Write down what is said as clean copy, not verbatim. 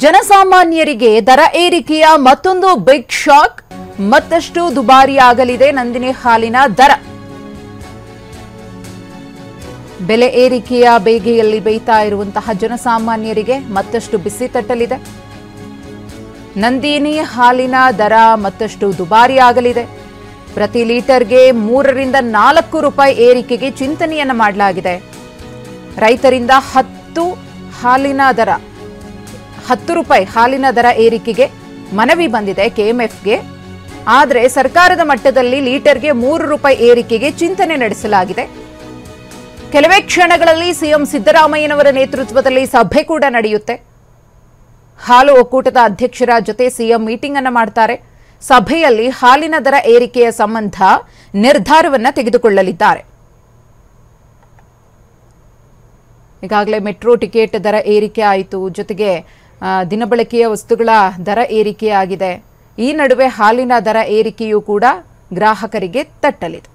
ಜನಸಾಮಾನ್ಯರಿಗೆ ದರ ಏರಿಕೆಯ ಮತ್ತೊಂದು ಬಿಗ್ ಶಾಕ್. ಮತ್ತಷ್ಟು ದುಬಾರಿಯಾಗಲಿದೆ ನಂದಿನಿ ಹಾಲಿನ ದರ. ಬೆಲೆ ಏರಿಕೆಯ ಬೇಗೆಯಲ್ಲಿ ಬೇಯ್ತಾ ಇರುವಂತಹ ಜನಸಾಮಾನ್ಯರಿಗೆ ಮತ್ತಷ್ಟು ಬಿಸಿ ತಟ್ಟಲಿದೆ. ನಂದಿನಿ ಹಾಲಿನ ದರ ಮತ್ತಷ್ಟು ದುಬಾರಿಯಾಗಲಿದೆ. ಪ್ರತಿ ಲೀಟರ್ಗೆ 3 ರಿಂದ 4 ರೂಪಾಯಿ ಏರಿಕೆಗೆ ಚಿಂತನೆಯನ್ನ ಮಾಡಲಾಗಿದೆ. ರೈತರಿಂದ 10 ರೂಪಾಯಿ ಹಾಲಿನ ದರ ಏರಿಕೆಗೆ ಮನವಿ ಬಂದಿದೆ ಕೆಎಂಎಫ್ಗೆ. ಆದರೆ ಸರ್ಕಾರದ ಮಟ್ಟದಲ್ಲಿ ಲೀಟರ್ಗೆ 3 ರೂಪಾಯಿ ಏರಿಕೆಗೆ ಚಿಂತನೆ ನಡೆಸಲಾಗಿದೆ. ಕೆಲವೇ ಕ್ಷಣಗಳಲ್ಲಿ ಸಿಎಂ ಸಿದ್ದರಾಮಯ್ಯನವರ ನೇತೃತ್ವದಲ್ಲಿ ಸಭೆ ಕೂಡ ನಡೆಯುತ್ತೆ. ಹಾಲು ಒಕ್ಕೂಟದ ಅಧ್ಯಕ್ಷರ ಜೊತೆ ಸಿಎಂ ಮೀಟಿಂಗ್ ಅನ್ನು ಮಾಡ್ತಾರೆ. ಸಭೆಯಲ್ಲಿ ಹಾಲಿನ ದರ ಏರಿಕೆಯ ಸಂಬಂಧ ನಿರ್ಧಾರವನ್ನ ತೆಗೆದುಕೊಳ್ಳಲಿದ್ದಾರೆ. ಈಗಾಗಲೇ ಮೆಟ್ರೋ ಟಿಕೆಟ್ ದರ ಏರಿಕೆ ಆಯಿತು, ಜೊತೆಗೆ ದಿನಬಳಕೆಯ ವಸ್ತುಗಳ ದರ ಏರಿಕೆಯಾಗಿದೆ. ಈ ನಡುವೆ ಹಾಲಿನ ದರ ಏರಿಕೆಯೂ ಕೂಡ ಗ್ರಾಹಕರಿಗೆ ತಟ್ಟಲಿದೆ.